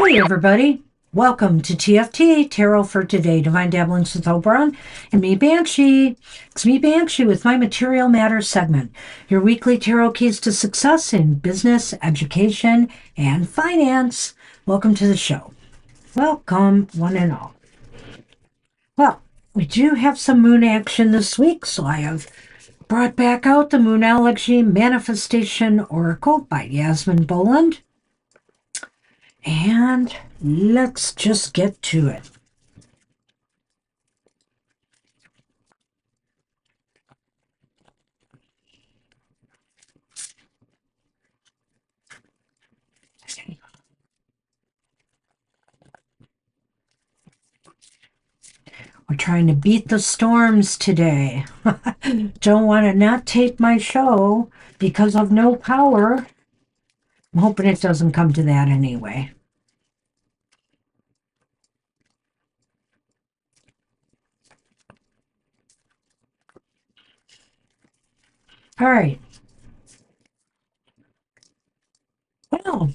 Hey everybody, welcome to TFT, Tarot for Today, Divine Dabblings with Oberon, and me Banshee. It's me Banshee with my Material Matter segment, your weekly tarot keys to success in business, education, and finance. Welcome to the show. Welcome, one and all. Well, we do have some moon action this week, so I have brought back out the Moonology Manifestation Oracle by Yasmin Boland. And let's just get to it. We're trying to beat the storms today. Don't want to not tape my show because of no power. I'm hoping it doesn't come to that anyway. All right. Well,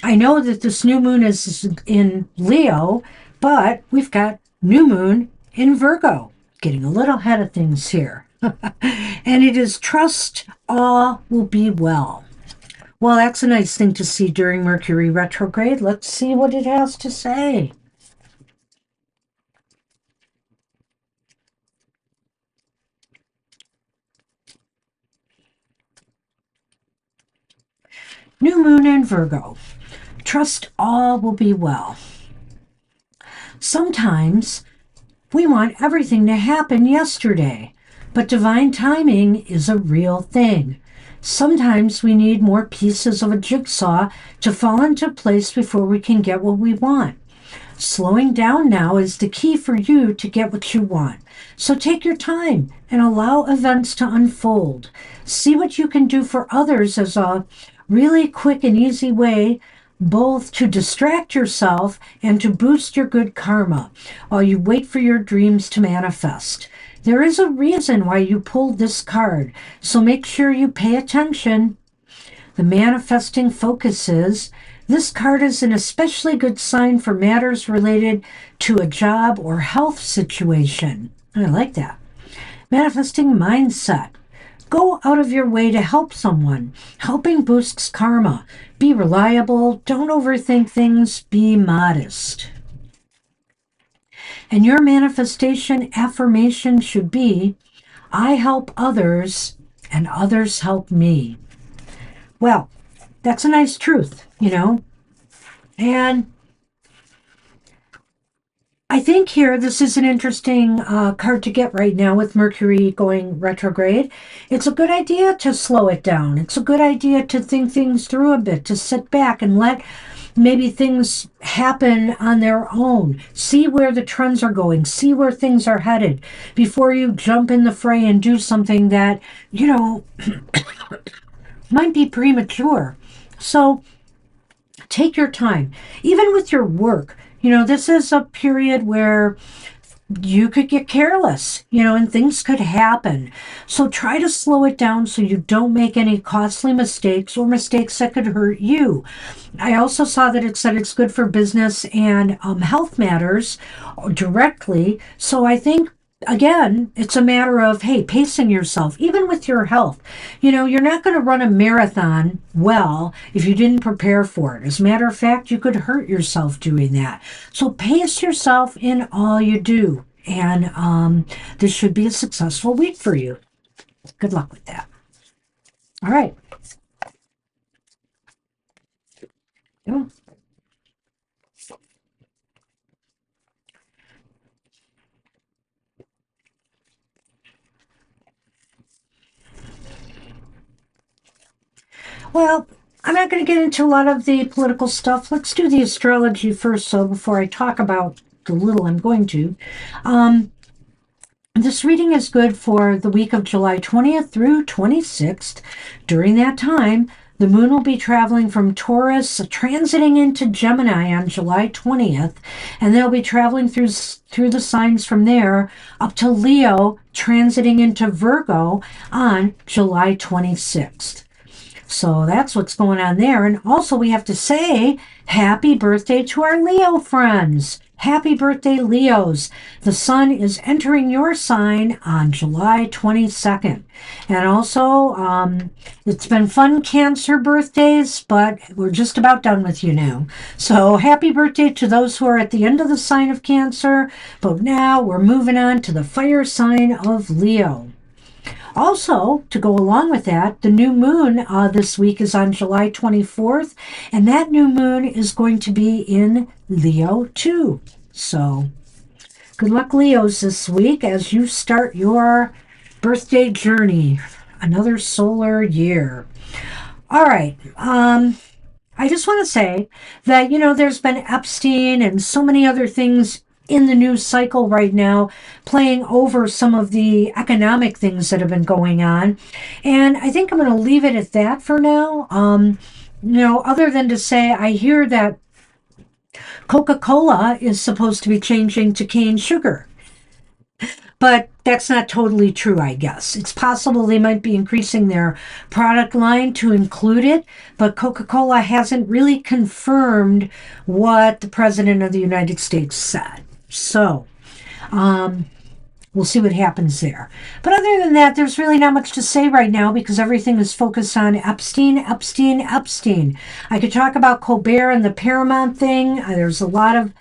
I know that this new moon is in Leo, but we've got new moon in Virgo. Getting a little ahead of things here. And it is trust all will be well. Well, that's a nice thing to see during Mercury retrograde. Let's see what it has to say. New moon in Virgo. Trust all will be well. Sometimes we want everything to happen yesterday, but divine timing is a real thing. Sometimes we need more pieces of a jigsaw to fall into place before we can get what we want. Slowing down now is the key for you to get what you want. So take your time and allow events to unfold. See what you can do for others as a really quick and easy way both to distract yourself and to boost your good karma while you wait for your dreams to manifest. There is a reason why you pulled this card, so make sure you pay attention. The manifesting focuses. This card is an especially good sign for matters related to a job or health situation. I like that. Manifesting mindset. Go out of your way to help someone. Helping boosts karma. Be reliable. Don't overthink things. Be modest. And your manifestation affirmation should be, I help others and others help me. Well, that's a nice truth, you know. And I think here this is an interesting card to get right now with Mercury going retrograde. It's a good idea to slow it down. It's a good idea to think things through a bit, to sit back and let maybe things happen on their own. See where the trends are going. See where things are headed before you jump in the fray and do something that, you know, might be premature. So take your time. Even with your work, you know, this is a period where you could get careless, you know, and things could happen. So try to slow it down so you don't make any costly mistakes or mistakes that could hurt you. I also saw that it said it's good for business and health matters directly. So I think, again, it's a matter of, hey, pacing yourself, even with your health. You know, you're not going to run a marathon well if you didn't prepare for it. As a matter of fact, you could hurt yourself doing that. So pace yourself in all you do. And this should be a successful week for you. Good luck with that. All right. Yeah. Well, I'm not going to get into a lot of the political stuff. Let's do the astrology first, so before I talk about the little I'm going to. This reading is good for the week of July 20th through 26th. During that time, the moon will be traveling from Taurus, transiting into Gemini on July 20th, and they'll be traveling through the signs from there up to Leo, transiting into Virgo on July 26th. So that's what's going on there. And also we have to say happy birthday to our Leo friends. Happy birthday, Leos. The sun is entering your sign on July 22nd. And also, it's been fun Cancer birthdays, but we're just about done with you now. So happy birthday to those who are at the end of the sign of Cancer. But now we're moving on to the fire sign of Leo. Also, to go along with that, the new moon this week is on July 24th, and that new moon is going to be in Leo too. So, good luck, Leos, this week as you start your birthday journey, another solar year. All right. I just want to say that, there's been Epstein and so many other things in the news cycle right now, playing over some of the economic things that have been going on. And I think I'm going to leave it at that for now. Other than to say, I hear that Coca-Cola is supposed to be changing to cane sugar. But that's not totally true, I guess. It's possible they might be increasing their product line to include it, but Coca-Cola hasn't really confirmed what the President of the United States said. So, we'll see what happens there. But other than that, there's really not much to say right now because everything is focused on Epstein. I could talk about Colbert and the Paramount thing. There's a lot of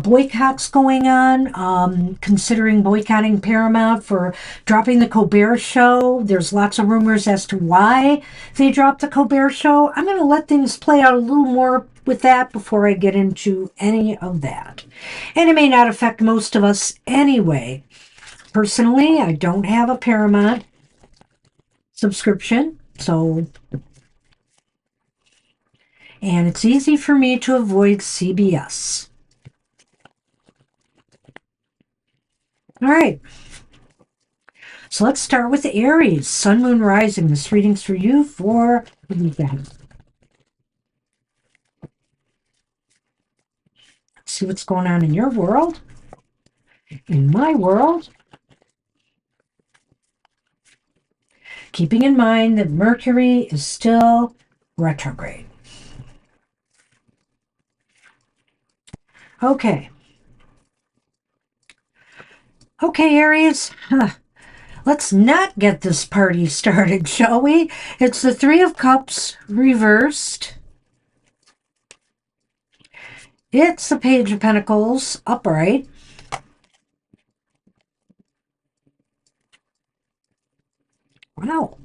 boycotts going on, considering boycotting Paramount for dropping the Colbert Show. There's lots of rumors as to why they dropped the Colbert Show. I'm going to let things play out a little more with that before I get into any of that. And it may not affect most of us anyway. Personally, I don't have a Paramount subscription, and it's easy for me to avoid CBS. All right. So let's start with Aries, Sun, Moon, Rising. This reading's for you for the weekend. Let's see what's going on in your world. In my world, keeping in mind that Mercury is still retrograde. Okay, Aries, let's not get this party started, shall we? It's the Three of Cups reversed. It's the Page of Pentacles upright. Wow.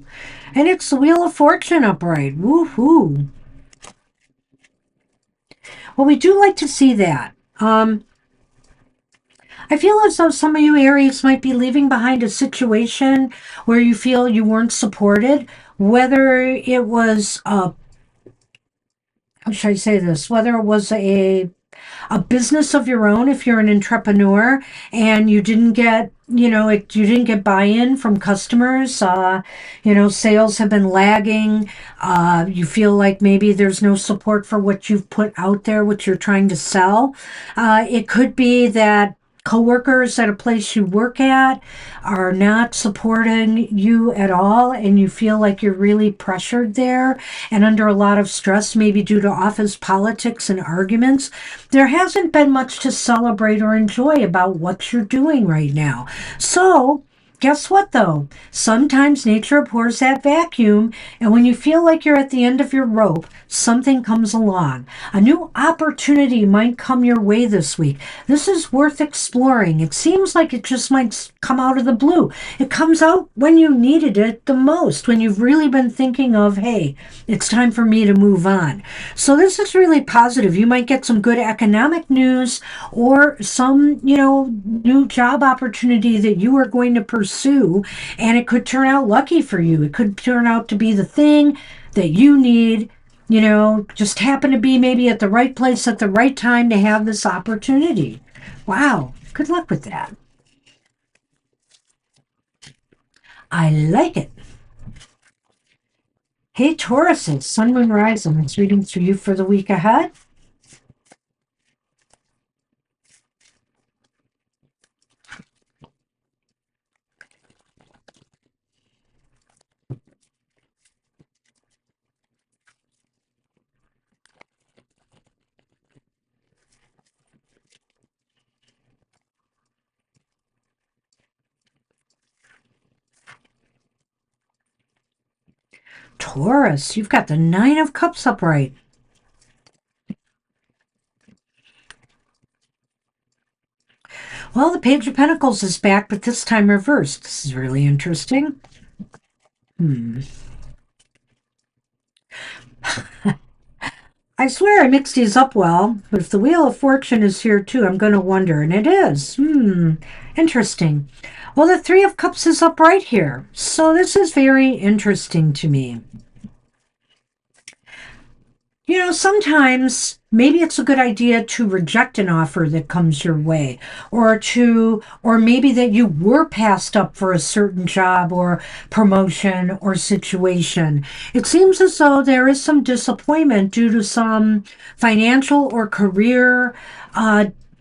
And it's the Wheel of Fortune upright. Woohoo. Well, we do like to see that. I feel as though some of you Aries might be leaving behind a situation where you feel you weren't supported, whether it was, how should I say this, whether it was a business of your own, if you're an entrepreneur and you didn't get, you didn't get buy-in from customers, sales have been lagging, you feel like maybe there's no support for what you've put out there, what you're trying to sell. It could be that coworkers at a place you work at are not supporting you at all, and you feel like you're really pressured there and under a lot of stress, maybe due to office politics and arguments. There hasn't been much to celebrate or enjoy about what you're doing right now. So guess what, though? Sometimes nature abhors that vacuum, and when you feel like you're at the end of your rope, something comes along. A new opportunity might come your way this week. This is worth exploring. It seems like it just might come out of the blue. It comes out when you needed it the most, when you've really been thinking of, hey, it's time for me to move on. So this is really positive. You might get some good economic news or some, new job opportunity that you are going to pursue, and it could turn out lucky for you. It could turn out to be the thing that you need just happen to be maybe at the right place at the right time to have this opportunity. Wow. Good luck with that. I like it. Hey, Tauruses, Sun, Moon, Rising. It's reading for you for the week ahead. Taurus, you've got the Nine of Cups upright. Well, the Page of Pentacles is back, but this time reversed. This is really interesting. I swear I mixed these up well, but if the Wheel of Fortune is here too, I'm going to wonder, and it is. Interesting. Well, the Three of Cups is upright here, so this is very interesting to me. Sometimes maybe it's a good idea to reject an offer that comes your way, or maybe that you were passed up for a certain job or promotion or situation. It seems as though there is some disappointment due to some financial or career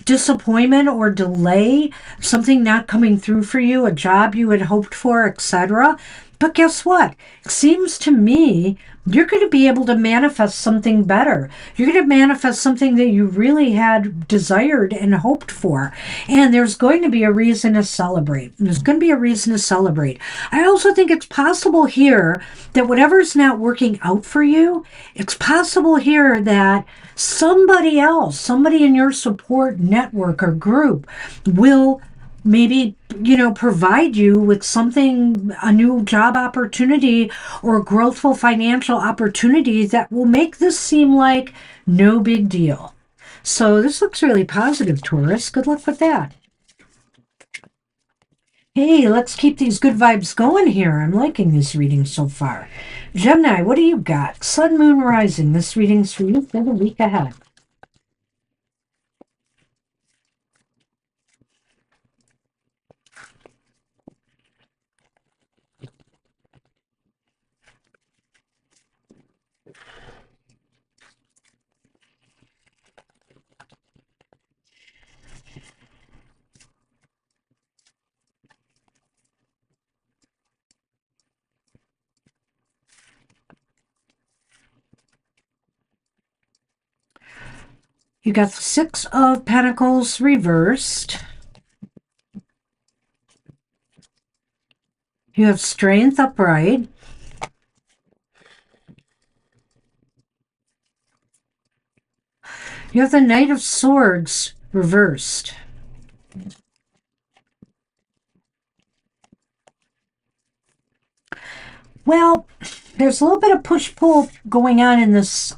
disappointment or delay, something not coming through for you, a job you had hoped for, etc. But guess what? It seems to me you're going to be able to manifest something better. You're going to manifest something that you really had desired and hoped for. And there's going to be a reason to celebrate. There's going to be a reason to celebrate. I also think it's possible here that whatever's not working out for you, it's possible here that somebody else, somebody in your support network or group will maybe provide you with something, a new job opportunity or growthful financial opportunity that will make this seem like no big deal. So this looks really positive, Taurus. Good luck with that. Hey, let's keep these good vibes going here. I'm liking this reading so far. Gemini, what do you got? Sun, Moon, Rising. This reading's for you for the week ahead. You got the Six of Pentacles reversed. You have Strength upright. You have the Knight of Swords reversed. Well, there's a little bit of push-pull going on in this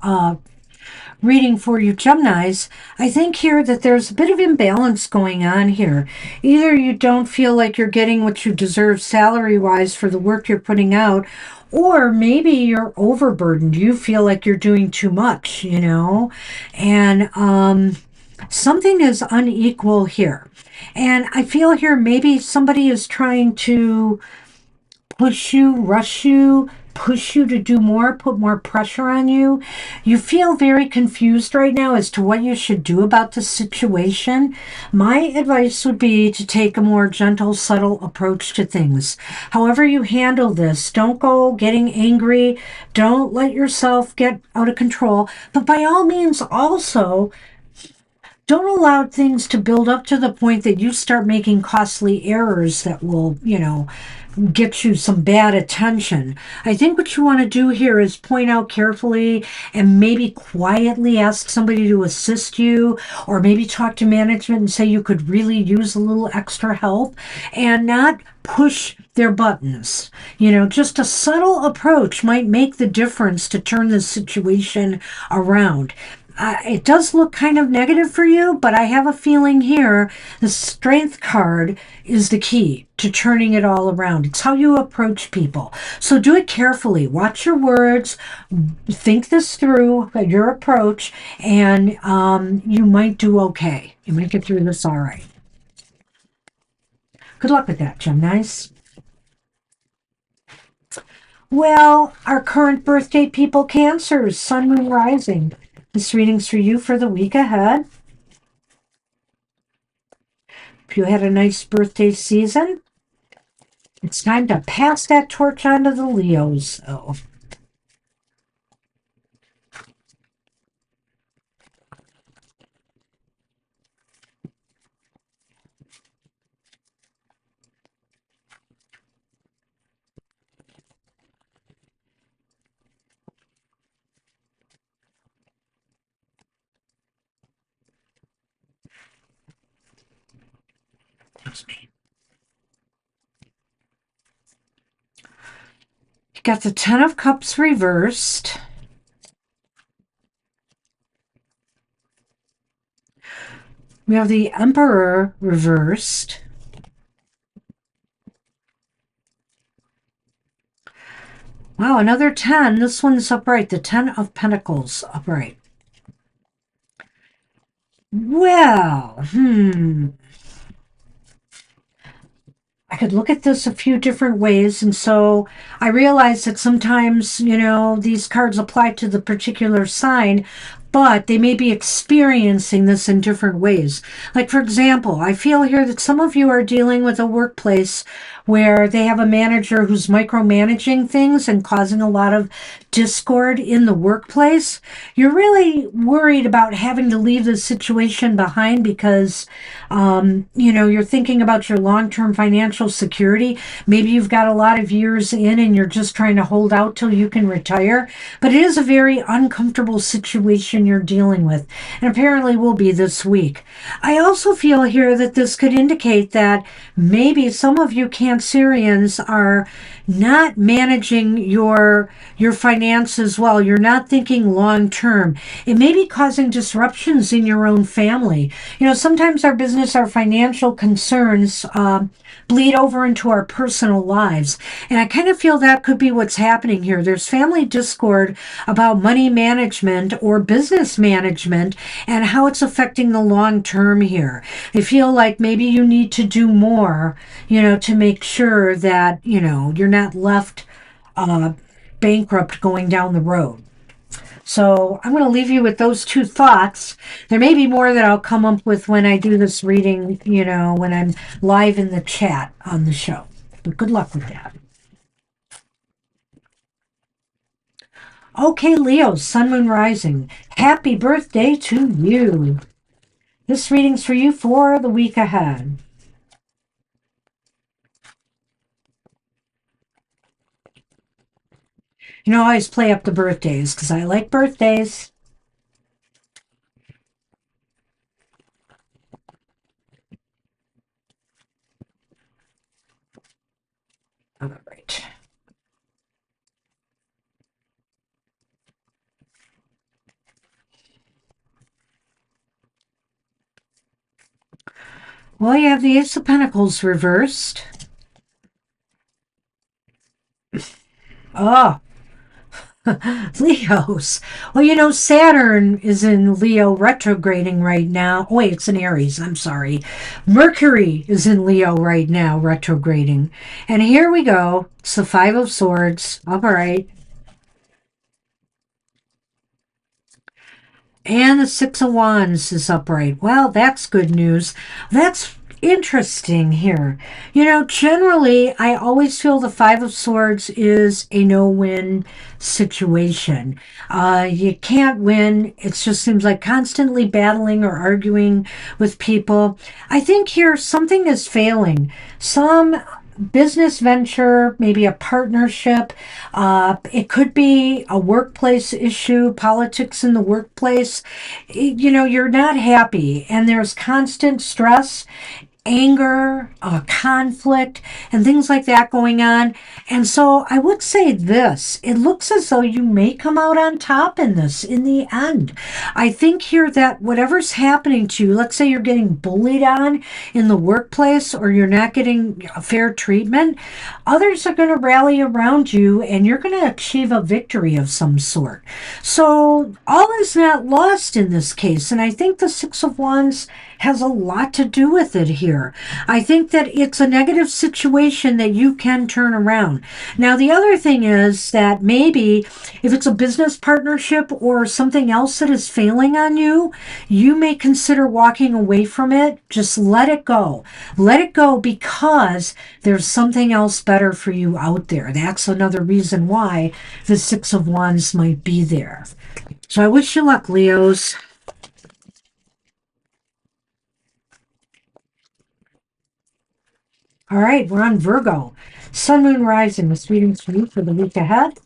reading for you Geminis. I think here that there's a bit of imbalance going on here. Either you don't feel like you're getting what you deserve salary-wise for the work you're putting out, or maybe you're overburdened. You feel like you're doing too much, and something is unequal here. And I feel here maybe somebody is trying to push you, rush you, push you to do more, put more pressure on you. You feel very confused right now as to what you should do about the situation. My advice would be to take a more gentle, subtle approach to things. However you handle this, don't go getting angry. Don't let yourself get out of control. But by all means, also, don't allow things to build up to the point that you start making costly errors that will, get you some bad attention. I think what you want to do here is point out carefully and maybe quietly ask somebody to assist you, or maybe talk to management and say you could really use a little extra help, and not push their buttons. Just a subtle approach might make the difference to turn the situation around. It does look kind of negative for you, but I have a feeling here the Strength card is the key to turning it all around. It's how you approach people. So do it carefully. Watch your words. Think this through, your approach, and you might do okay. You might get through this all right. Good luck with that, Geminis. Well, our current birthday people, Cancers, Sun, Moon, Rising. This reading's for you for the week ahead. If you had a nice birthday season, it's time to pass that torch on to the Leos. Oh. You got the Ten of Cups reversed. We have the Emperor reversed. Wow, another 10. This one's upright. The 10 of Pentacles upright. Well, I could look at this a few different ways, and so I realize that sometimes, these cards apply to the particular sign, but they may be experiencing this in different ways. Like, for example, I feel here that some of you are dealing with a workplace where they have a manager who's micromanaging things and causing a lot of discord in the workplace. You're really worried about having to leave the situation behind because, you're thinking about your long-term financial security. Maybe you've got a lot of years in and you're just trying to hold out till you can retire. But it is a very uncomfortable situation you're dealing with, and apparently will be this week. I also feel here that this could indicate that maybe some of you Cancerians are not managing your finances well. You're not thinking long term. It may be causing disruptions in your own family. Sometimes our business, our financial concerns bleed over into our personal lives. And I kind of feel that could be what's happening here. There's family discord about money management or business management and how it's affecting the long term here. I feel like maybe you need to do more, to make sure that, you're not left bankrupt going down the road. So I'm going to leave you with those two thoughts. There may be more that I'll come up with when I do this reading, when I'm live in the chat on the show. But good luck with that. Okay, Leo, Sun, Moon, Rising. Happy birthday to you. This reading's for you for the week ahead. I always play up the birthdays because I like birthdays. All right. Well, you have the Ace of Pentacles reversed. Oh, Leos. Well, Saturn is in Leo retrograding right now. Oh, wait, it's in Aries. I'm sorry. Mercury is in Leo right now retrograding. And here we go. It's the Five of Swords. All right. And the Six of Wands is upright. Well, that's good news. That's interesting here. Generally, I always feel the Five of Swords is a no-win situation. You can't win. It just seems like constantly battling or arguing with people. I think here something is failing. Some business venture, maybe a partnership. It could be a workplace issue, politics in the workplace. You're not happy and there's constant stress. anger, conflict, and things like that going on. And so I would say this, it looks as though you may come out on top in this in the end. I think here that whatever's happening to you, let's say you're getting bullied on in the workplace or you're not getting fair treatment, others are going to rally around you and you're going to achieve a victory of some sort. So all is not lost in this case. And I think the Six of Wands has a lot to do with it here. I think that it's a negative situation that you can turn around. Now, the other thing is that maybe if it's a business partnership or something else that is failing on you, you may consider walking away from it. Just let it go. Let it go because there's something else better for you out there. That's another reason why the Six of Wands might be there. So I wish you luck, Leos. All right, we're on Virgo. Sun, Moon, Rising with readings for you for the week ahead.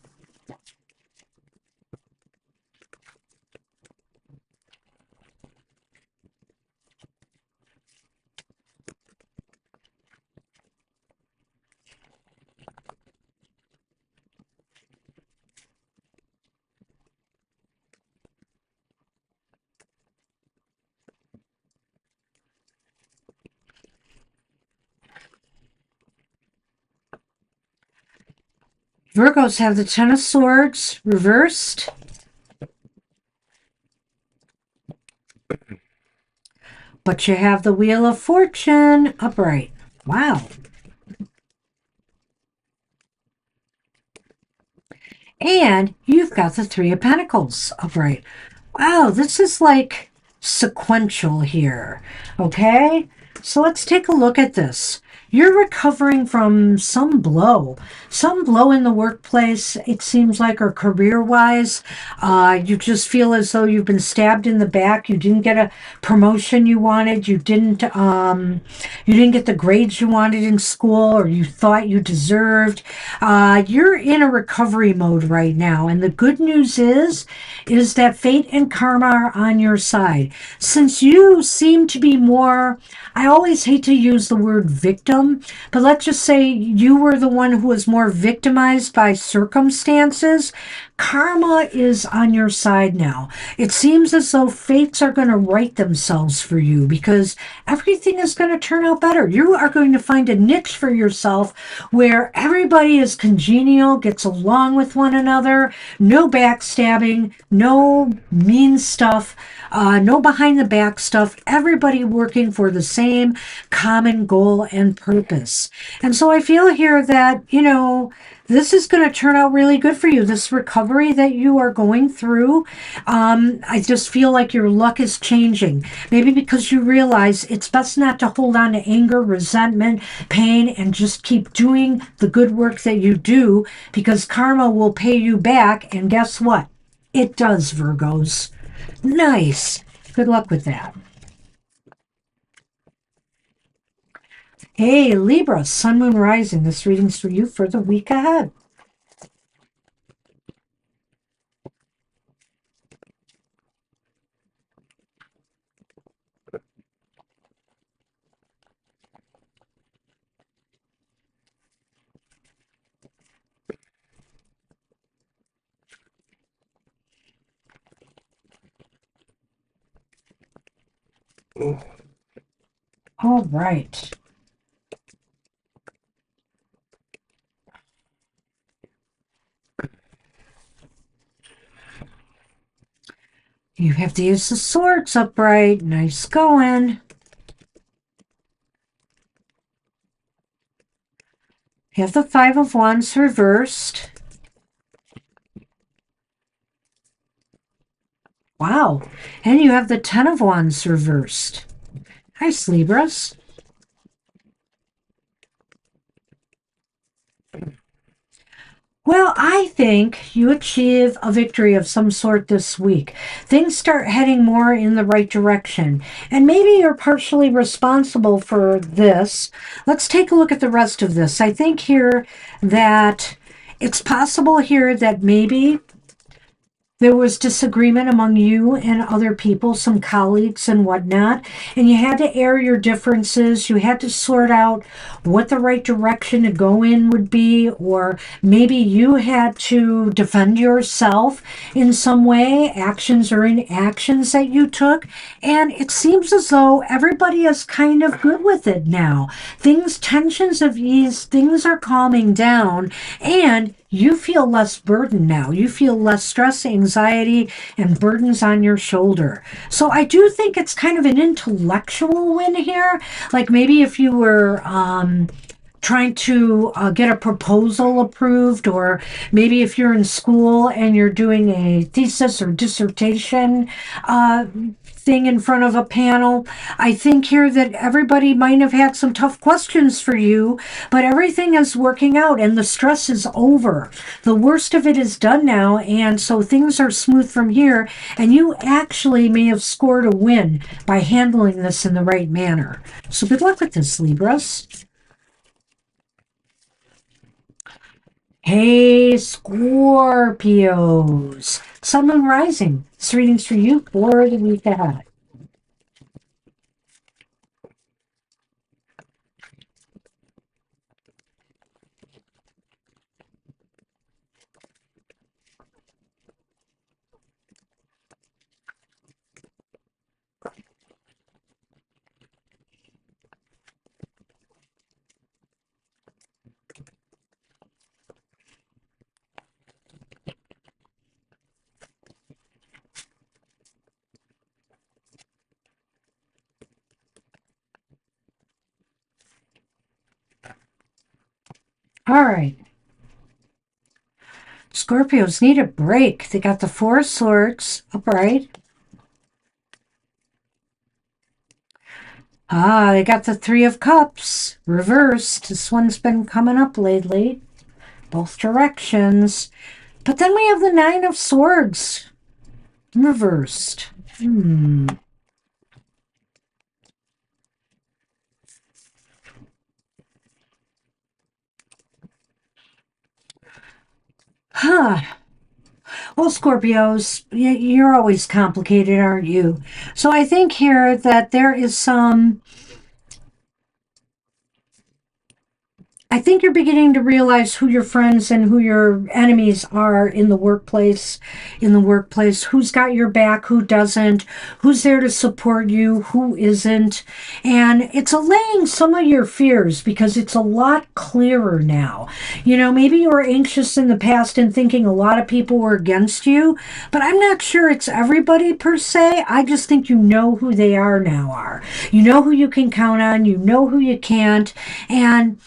Virgos have the Ten of Swords reversed. But you have the Wheel of Fortune upright. Wow. And you've got the Three of Pentacles upright. Wow, this is like sequential here. Okay? So let's take a look at this. You're recovering from some blow in the workplace, it seems like, or career-wise. You just feel as though you've been stabbed in the back. You didn't get a promotion you wanted. You didn't get the grades you wanted in school, or you thought you deserved. You're in a recovery mode right now, and the good news is that fate and karma are on your side. Since you seem to be more, I always hate to use the word victim, but let's just say you were the one who was more victimized by circumstances. Karma is on your side now. It seems as though fates are going to right themselves for you because everything is going to turn out better. You are going to find a niche for yourself where everybody is congenial, gets along with one another, no backstabbing, no mean stuff, no behind the back stuff, everybody working for the same common goal and purpose. And so I feel here that, this is going to turn out really good for you. This recovery that you are going through, I just feel like your luck is changing. Maybe because you realize it's best not to hold on to anger, resentment, pain, and just keep doing the good work that you do because karma will pay you back. And guess what? It does, Virgos. Nice. Good luck with that. Hey, Libra, Sun, Moon, Rising. This reading's for you for the week ahead. All right. You have the Ace of Swords upright. Nice going. You have the Five of Wands reversed. Wow. And you have the Ten of Wands reversed. Nice, Libras. Well, I think you achieve a victory of some sort this week. Things start heading more in the right direction. And maybe you're partially responsible for this. Let's take a look at the rest of this. I think here that it's possible here that maybe there was disagreement among you and other people, some colleagues and whatnot, and you had to air your differences. You had to sort out what the right direction to go in would be, or maybe you had to defend yourself in some way, actions or inactions that you took. And it seems as though everybody is kind of good with it now. Tensions have eased, things are calming down, and you feel less burden now. You feel less stress, anxiety, and burdens on your shoulder. So I do think it's kind of an intellectual win here. Like maybe if you were trying to get a proposal approved, or maybe if you're in school and you're doing a thesis or dissertation thing in front of a panel. I think here that everybody might have had some tough questions for you, but everything is working out and the stress is over. The worst of it is done now, and so things are smooth from here, and you actually may have scored a win by handling this in the right manner. So good luck with this, Libras. Hey, Scorpios. Sun, Moon, Rising. This reading's for you for the week ahead. All right. Scorpios need a break. They got the Four of Swords upright. They got the Three of Cups reversed. This one's been coming up lately, both directions. But then we have the Nine of Swords reversed. Huh. Well, Scorpios, you're always complicated, aren't you? So I think here that there is some. I think you're beginning to realize who your friends and who your enemies are in the workplace. Who's got your back, who doesn't, who's there to support you, who isn't. And it's allaying some of your fears because it's a lot clearer now. Maybe you were anxious in the past and thinking a lot of people were against you, but I'm not sure it's everybody per se. I just think you know who they are now. You know who you can count on, you know who you can't, and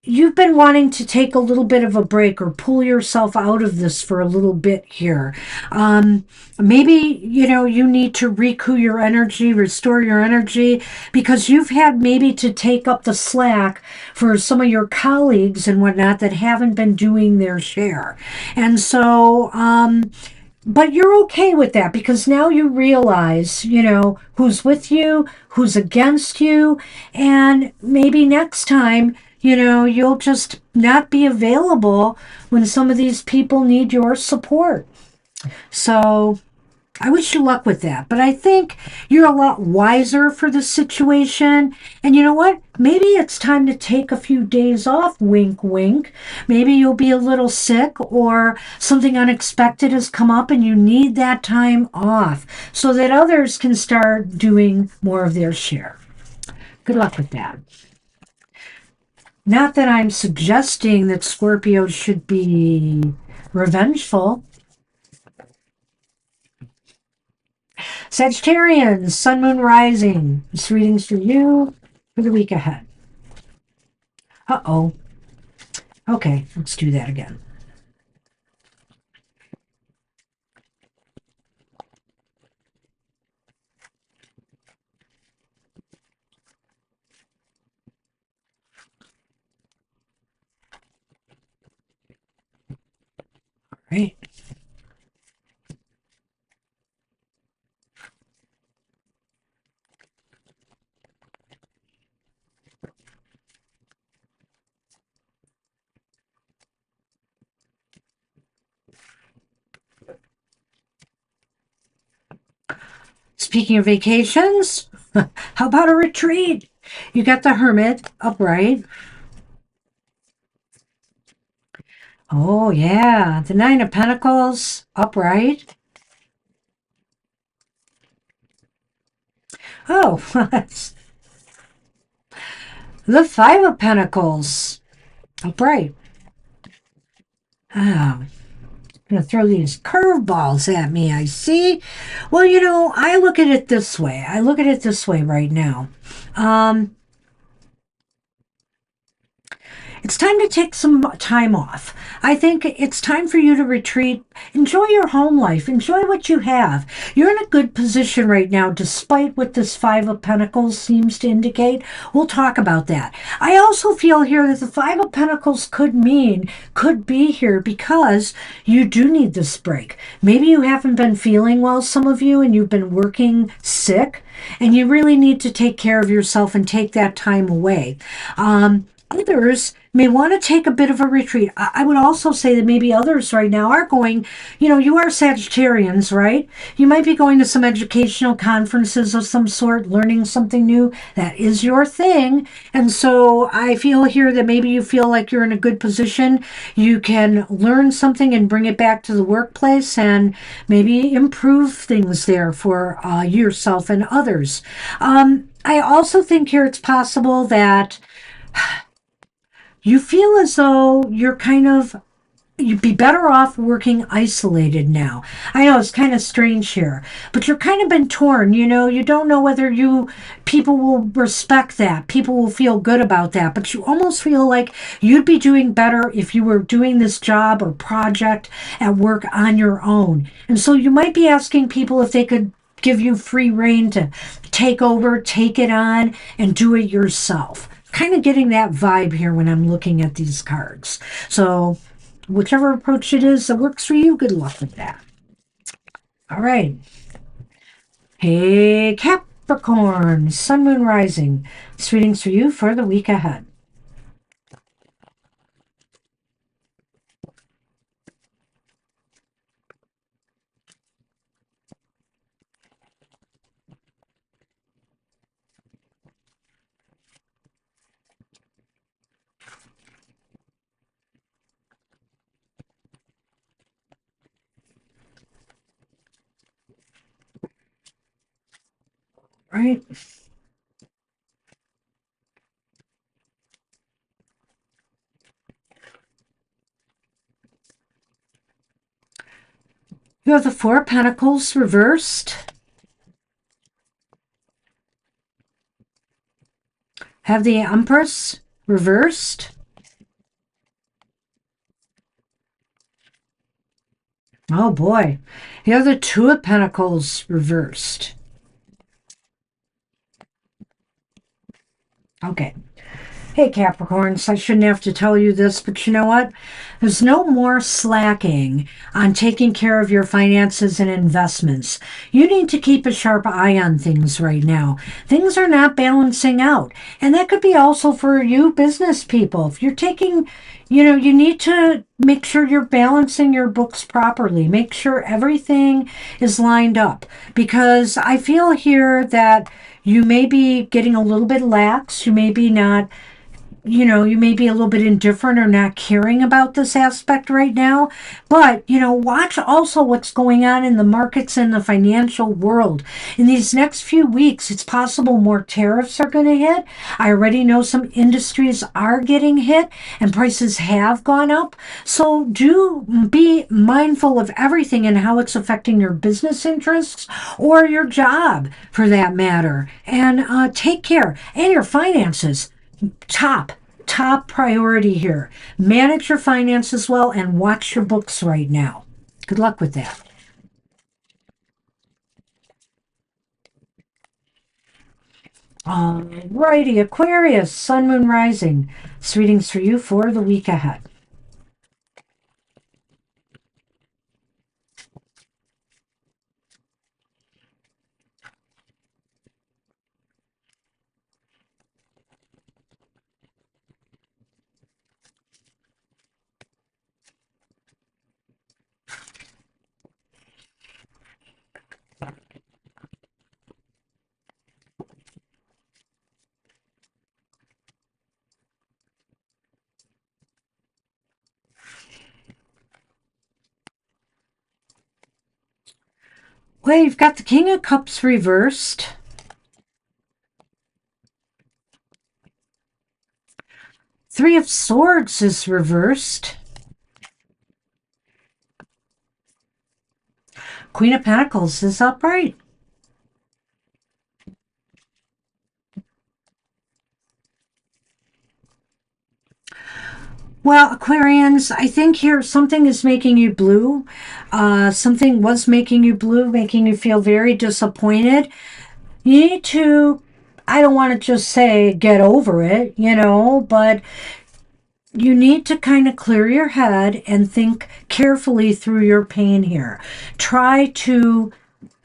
you've been wanting to take a little bit of a break or pull yourself out of this for a little bit here. Maybe, you need to recoup your energy, restore your energy, because you've had maybe to take up the slack for some of your colleagues and whatnot that haven't been doing their share. And so, but you're okay with that because now you realize, who's with you, who's against you, and maybe next time, you'll just not be available when some of these people need your support. So I wish you luck with that. But I think you're a lot wiser for the situation. And you know what? Maybe it's time to take a few days off. Wink, wink. Maybe you'll be a little sick or something unexpected has come up and you need that time off so that others can start doing more of their share. Good luck with that. Not that I'm suggesting that Scorpio should be revengeful. Sagittarians, Sun, Moon, Rising. This reading's for you for the week ahead. Uh-oh. Okay, let's do that again. All right. Speaking of vacations, how about a retreat? You got the Hermit upright. Oh, yeah. The Nine of Pentacles upright. Oh, the Five of Pentacles upright. Oh, going to throw these curveballs at me, I see. Well, I look at it this way. I look at it this way right now. Um, It's time to take some time off. I think it's time for you to retreat. Enjoy your home life. Enjoy what you have. You're in a good position right now, despite what this Five of Pentacles seems to indicate. We'll talk about that. I also feel here that the Five of Pentacles could be here because you do need this break. Maybe you haven't been feeling well, some of you, and you've been working sick, and you really need to take care of yourself and take that time away. Others may want to take a bit of a retreat. I would also say that maybe others right now are going, you are Sagittarians, right? You might be going to some educational conferences of some sort, learning something new. That is your thing. And so I feel here that maybe you feel like you're in a good position. You can learn something and bring it back to the workplace and maybe improve things there for yourself and others. I also think here it's possible that you feel as though you'd be better off working isolated now. I know it's kind of strange here, but you're kind of been torn. You don't know whether people will respect that, people will feel good about that, but you almost feel like you'd be doing better if you were doing this job or project at work on your own. And so you might be asking people if they could give you free reign to take over, take it on, and do it yourself. Kind of getting that vibe here when I'm looking at these cards. So, whichever approach it is that works for you, good luck with that. All right. Hey, Capricorn, Sun, Moon, Rising. This reading's for you for the week ahead. All right. You have the Four of Pentacles reversed. Have the Empress reversed. Oh boy. You have the Two of Pentacles reversed. Okay. Hey Capricorns, I shouldn't have to tell you this, but you know what? There's no more slacking on taking care of your finances and investments. You need to keep a sharp eye on things right now. Things are not balancing out. And that could be also for you business people. If you're taking, you need to make sure you're balancing your books properly. Make sure everything is lined up. Because I feel here that you may be getting a little bit lax. You may be not you may be a little bit indifferent or not caring about this aspect right now. But, watch also what's going on in the markets and the financial world. In these next few weeks, it's possible more tariffs are going to hit. I already know some industries are getting hit and prices have gone up. So do be mindful of everything and how it's affecting your business interests or your job for that matter. And take care. And your finances. Top priority here. Manage your finances well and watch your books right now. Good luck with that. Alrighty, Aquarius, Sun, Moon, Rising. This reading's for you for the week ahead. Well, you've got the King of Cups reversed. Three of Swords is reversed. Queen of Pentacles is upright. Well, Aquarians, I think here something is making you blue. Something was making you blue, making you feel very disappointed. You need to, I don't want to just say get over it, but you need to kind of clear your head and think carefully through your pain here. Try to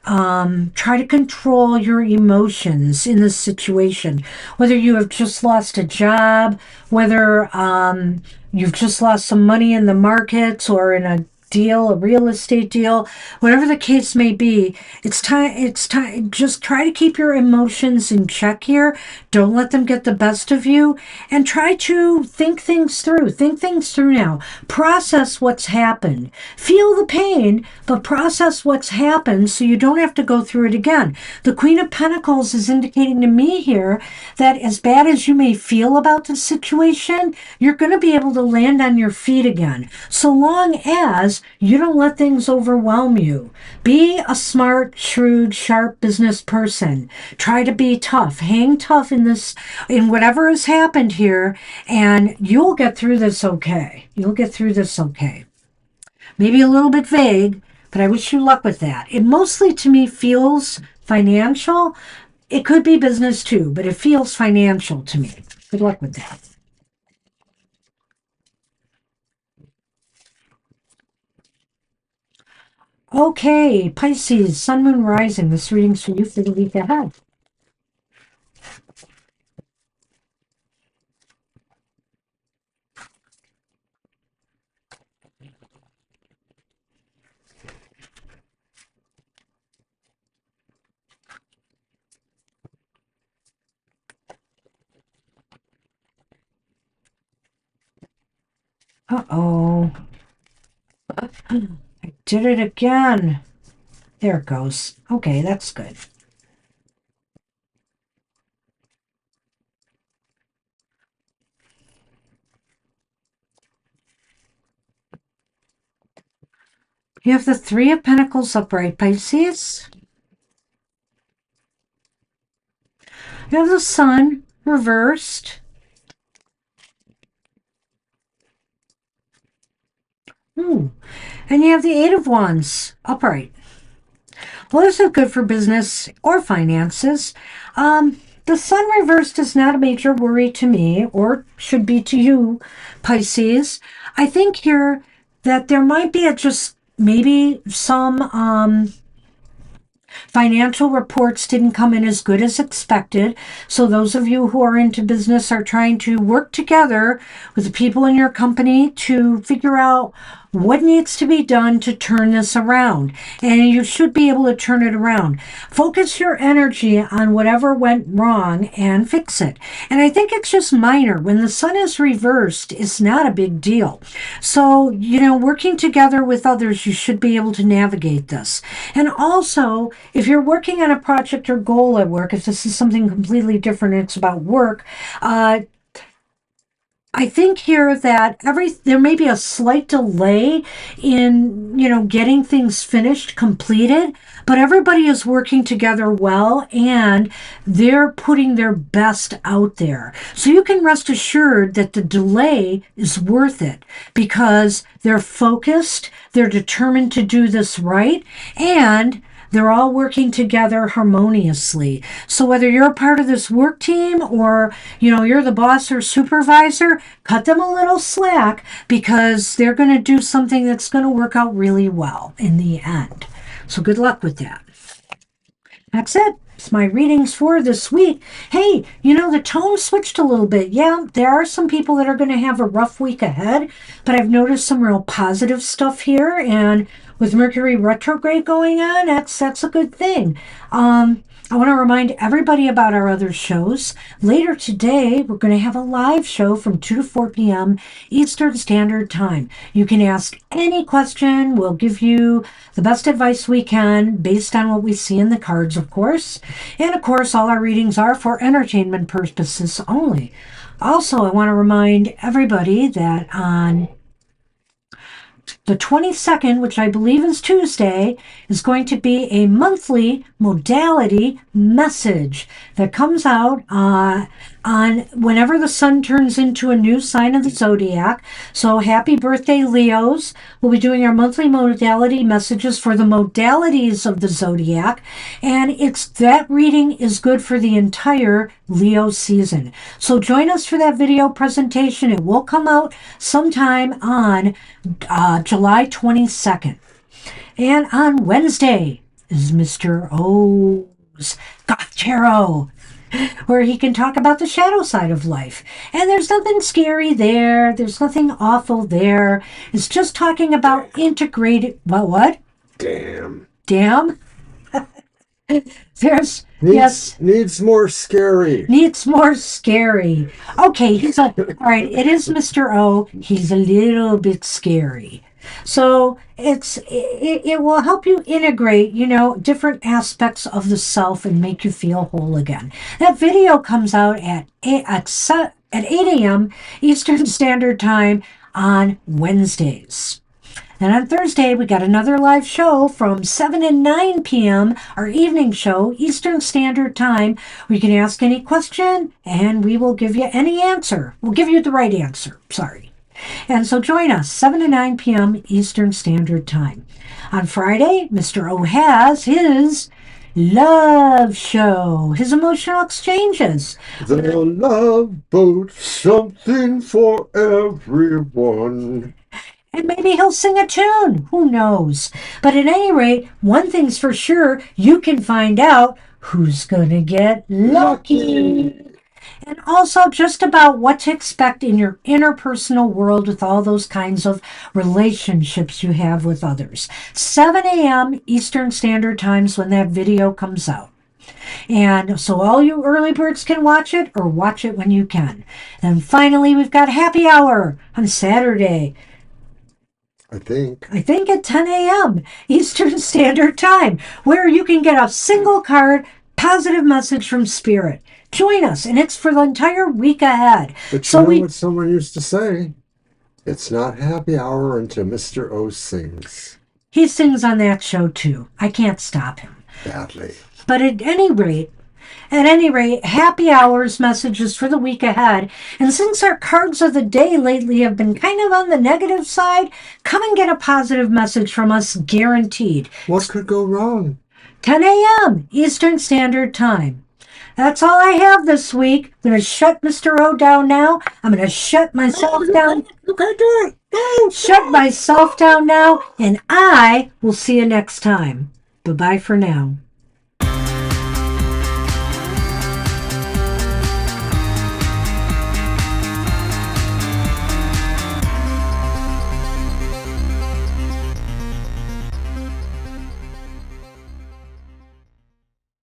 control your emotions in this situation. Whether you have just lost a job, whether you've just lost some money in the markets or in a deal, a real estate deal, whatever the case may be, it's time. Just try to keep your emotions in check here. Don't let them get the best of you, and try to think things through. Think things through now. Process what's happened. Feel the pain, but process what's happened so you don't have to go through it again. The Queen of Pentacles is indicating to me here that as bad as you may feel about the situation, you're going to be able to land on your feet again, so long as you don't let things overwhelm you. Be a smart, shrewd, sharp business person. Try to be tough. Hang tough in whatever has happened here, and you'll get through this okay. You'll get through this okay. Maybe a little bit vague, but I wish you luck with that. It mostly to me feels financial. It could be business too, but it feels financial to me. Good luck with that. Okay, Pisces, Sun, Moon, Rising. This reading's for you for the week ahead. Uh-oh. I did it again. There it goes. Okay, that's good. You have the Three of Pentacles upright, Pisces. You have the Sun reversed. And you have the Eight of Wands upright. Well, this is good for business or finances. The Sun reversed is not a major worry to me, or should be to you, Pisces. I think here that there might be maybe some financial reports didn't come in as good as expected. So those of you who are into business are trying to work together with the people in your company to figure out what needs to be done to turn this around. And you should be able to turn it around. Focus your energy on whatever went wrong and fix it. And I think it's just minor. When the Sun is reversed, it's not a big deal. So, working together with others, you should be able to navigate this. And also, if you're working on a project or goal at work, if this is something completely different, it's about work, I think here that there may be a slight delay in, getting things finished, completed, but everybody is working together well and they're putting their best out there. So you can rest assured that the delay is worth it because they're focused, they're determined to do this right, and they're all working together harmoniously. So whether you're a part of this work team or, you're the boss or supervisor, cut them a little slack because they're going to do something that's going to work out really well in the end. So good luck with that. That's it. It's my readings for this week. Hey, the tone switched a little bit. Yeah, there are some people that are going to have a rough week ahead, but I've noticed some real positive stuff here, and with Mercury retrograde going on, that's a good thing. I want to remind everybody about our other shows. Later today, we're going to have a live show from 2 to 4 p.m. Eastern Standard Time. You can ask any question. We'll give you the best advice we can based on what we see in the cards, of course. And of course, all our readings are for entertainment purposes only. Also, I want to remind everybody that on the 22nd, which I believe is Tuesday, is going to be a monthly modality message that comes out on whenever the sun turns into a new sign of the zodiac. So happy birthday, Leos. We'll be doing our monthly modality messages for the modalities of the zodiac. And that reading is good for the entire Leo season. So join us for that video presentation. It will come out sometime on July 22nd. And on Wednesday is Mr. O's Goth Tarot, where he can talk about the shadow side of life. And there's nothing scary there. There's nothing awful there. It's just talking about integrated... What? Damn. Damn? Needs more scary. Needs more scary. Okay, all right, it is Mr. O. He's a little bit scary. So it will help you integrate, different aspects of the self and make you feel whole again. That video comes out at 8 a.m. Eastern Standard Time on Wednesdays. And on Thursday, we got another live show from 7 and 9 p.m., our evening show, Eastern Standard Time, where you can ask any question, and we will give you any answer. We'll give you the right answer, sorry. And so join us, 7 to 9 p.m. Eastern Standard Time. On Friday, Mr. O has his love show, his emotional exchanges. The love boat, something for everyone. And maybe he'll sing a tune. Who knows? But at any rate, one thing's for sure, you can find out who's going to get lucky. And also just about what to expect in your interpersonal world with all those kinds of relationships you have with others. 7 a.m. Eastern Standard Times when that video comes out. And so all you early birds can watch it or watch it when you can. Then finally, we've got happy hour on Saturday. I think at 10 a.m. Eastern Standard Time, where you can get a single card positive message from Spirit. Join us, and it's for the entire week ahead. But you know what someone used to say? It's not happy hour until Mr. O sings. He sings on that show, too. I can't stop him. Badly. But at any rate, happy hours messages for the week ahead. And since our cards of the day lately have been kind of on the negative side, come and get a positive message from us, guaranteed. What could go wrong? 10 a.m. Eastern Standard Time. That's all I have this week. I'm going to shut Mr. O down now. I'm going to shut myself down. You can't do it. Shut myself down now, and I will see you next time. Bye-bye for now.